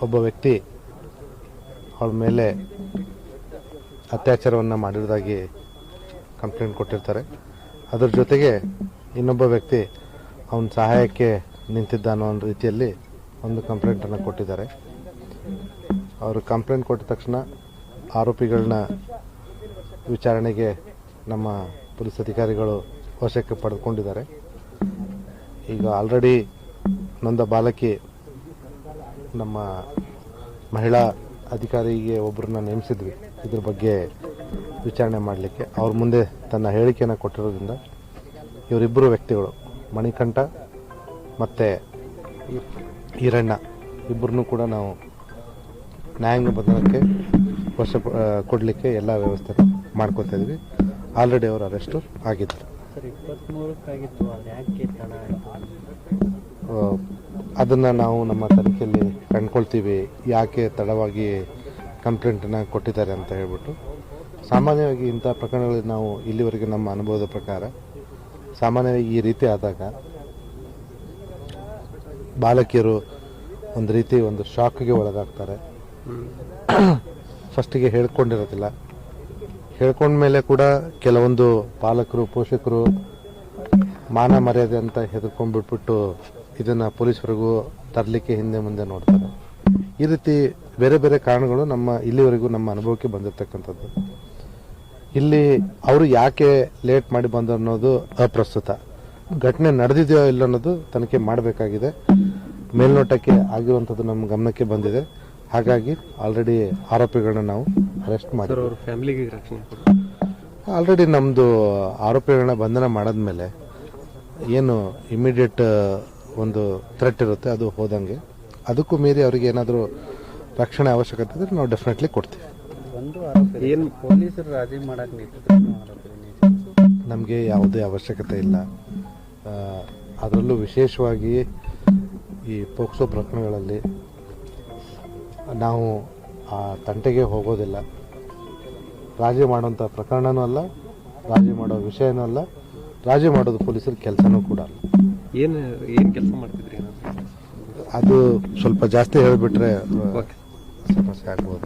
ಒಬ್ಬ ವ್ಯಕ್ತಿ ಅವಳ ಮೇಲೆ ಅತ್ಯಾಚಾರವನ್ನು ಮಾಡಿರೋದಾಗಿ ಕಂಪ್ಲೇಂಟ್ ಕೊಟ್ಟಿರ್ತಾರೆ. ಅದರ ಜೊತೆಗೆ ಇನ್ನೊಬ್ಬ ವ್ಯಕ್ತಿ ಅವನ ಸಹಾಯಕ್ಕೆ ನಿಂತಿದ್ದ ಅನ್ನೋ ಒಂದು ರೀತಿಯಲ್ಲಿ ಒಂದು ಕಂಪ್ಲೇಂಟನ್ನು ಕೊಟ್ಟಿದ್ದಾರೆ. ಅವರು ಕಂಪ್ಲೇಂಟ್ ಕೊಟ್ಟ ತಕ್ಷಣ ಆರೋಪಿಗಳನ್ನ ವಿಚಾರಣೆಗೆ ನಮ್ಮ ಪೊಲೀಸ್ ಅಧಿಕಾರಿಗಳು ವಶಕ್ಕೆ ಪಡೆದುಕೊಂಡಿದ್ದಾರೆ. ಈಗ ಆಲ್ರೆಡಿ ನೊಂದ ಬಾಲಕಿ ನಮ್ಮ ಮಹಿಳಾ ಅಧಿಕಾರಿಗೆ ಒಬ್ಬರನ್ನ ನೇಮಿಸಿದ್ವಿ ಇದ್ರ ಬಗ್ಗೆ ವಿಚಾರಣೆ ಮಾಡಲಿಕ್ಕೆ. ಅವ್ರ ಮುಂದೆ ತನ್ನ ಹೇಳಿಕೆಯನ್ನು ಕೊಟ್ಟಿರೋದ್ರಿಂದ ಇವರಿಬ್ಬರು ವ್ಯಕ್ತಿಗಳು ಮಣಿಕಂಠ ಮತ್ತು ಈರಣ್ಣ ಇಬ್ಬರನ್ನೂ ಕೂಡ ನಾವು ನ್ಯಾಯಾಂಗ ಬಂಧನಕ್ಕೆ ವಶ ಕೊಡಲಿಕ್ಕೆ ಎಲ್ಲ ವ್ಯವಸ್ಥೆ ಮಾಡ್ಕೊತಾ ಇದ್ವಿ. ಆಲ್ರೆಡಿ ಅವರು ಅರೆಸ್ಟು ಆಗಿದ್ದಾರೆ. ಅದನ್ನು ನಾವು ನಮ್ಮ ತನಿಖೆಯಲ್ಲಿ ಕಂಡುಕೊಳ್ತೀವಿ, ಯಾಕೆ ತಡವಾಗಿ ಕಂಪ್ಲೇಂಟನ್ನು ಕೊಟ್ಟಿದ್ದಾರೆ ಅಂತ ಹೇಳ್ಬಿಟ್ಟು. ಸಾಮಾನ್ಯವಾಗಿ ಇಂಥ ಪ್ರಕರಣಗಳಲ್ಲಿ ನಾವು ಇಲ್ಲಿವರೆಗೆ ನಮ್ಮ ಅನುಭವದ ಪ್ರಕಾರ ಸಾಮಾನ್ಯವಾಗಿ ಈ ರೀತಿ ಆದಾಗ ಬಾಲಕಿಯರು ಒಂದು ರೀತಿ ಒಂದು ಶಾಕ್ಗೆ ಒಳಗಾಗ್ತಾರೆ. ಫಸ್ಟಿಗೆ ಹೇಳ್ಕೊಂಡಿರೋದಿಲ್ಲ, ಹೇಳ್ಕೊಂಡ್ಮೇಲೆ ಕೂಡ ಕೆಲವೊಂದು ಪಾಲಕರು ಪೋಷಕರು ಮಾನ ಮರ್ಯಾದೆ ಅಂತ ಹೆದರ್ಕೊಂಡ್ಬಿಟ್ಬಿಟ್ಟು ಇದನ್ನು ಪೊಲೀಸರಿಗೂ ತರಲಿಕ್ಕೆ ಹಿಂದೆ ಮುಂದೆ ನೋಡ್ತಾರೆ. ಈ ರೀತಿ ಬೇರೆ ಬೇರೆ ಕಾರಣಗಳು ಇಲ್ಲಿವರೆಗೂ ನಮ್ಮ ಅನುಭವಕ್ಕೆ ಬಂದಿರತಕ್ಕಂಥದ್ದು. ಇಲ್ಲಿ ಅವರು ಯಾಕೆ ಲೇಟ್ ಮಾಡಿ ಬಂದರು ಅನ್ನೋದು ಅಪ್ರಸ್ತುತ. ಘಟನೆ ನಡೆದಿದೆಯೋ ಇಲ್ಲ ಅನ್ನೋದು ತನಿಖೆ ಮಾಡಬೇಕಾಗಿದೆ. ಮೇಲ್ನೋಟಕ್ಕೆ ಆಗಿರುವಂಥದ್ದು ನಮ್ಮ ಗಮನಕ್ಕೆ ಬಂದಿದೆ. ಹಾಗಾಗಿ ಆಲ್ರೆಡಿ ಆರೋಪಿಗಳನ್ನ ನಾವು ಅರೆಸ್ಟ್ ಮಾಡಿದ್ದೀವಿ. ಆಲ್ರೆಡಿ ನಮ್ಮದು ಆರೋಪಿಗಳನ್ನ ಬಂಧನ ಮಾಡಾದ್ಮೇಲೆ ಏನು ಇಮಿಡಿಯೇಟ್ ಒಂದು ಥ್ರೆಟ್ ಇರುತ್ತೆ ಅದು ಹೋದಂಗೆ, ಅದಕ್ಕೂ ಮೀರಿ ಅವರಿಗೆ ಏನಾದರೂ ರಕ್ಷಣೆ ಅವಶ್ಯಕತೆ ಇದ್ರೆ ನಾವು ಡೆಫಿನೆಟ್ಲಿ ಕೊಡ್ತೀವಿ. ನಮಗೆ ಯಾವುದೇ ಅವಶ್ಯಕತೆ ಇಲ್ಲ. ಅದರಲ್ಲೂ ವಿಶೇಷವಾಗಿ ಈ ಪೋಕ್ಸೋ ಪ್ರಕರಣಗಳಲ್ಲಿ ನಾವು ಆ ತಂಟೆಗೆ ಹೋಗೋದಿಲ್ಲ. ರಾಜಿ ಮಾಡುವಂಥ ಪ್ರಕರಣನೂ ಅಲ್ಲ, ರಾಜಿ ಮಾಡೋ ವಿಷಯನೂ ಅಲ್ಲ, ರಾಜಿ ಮಾಡೋದು ಪೊಲೀಸರ ಕೆಲಸನೂ ಕೂಡ ಅಲ್ಲ. ಏನು ಕೆಲಸ ಮಾಡ್ತಿದ್ರಿ? ಅದು ಸ್ವಲ್ಪ ಜಾಸ್ತಿ ಹೇಳಿಬಿಟ್ರೆ ಸಮಸ್ಯೆ ಆಗ್ಬೋದು.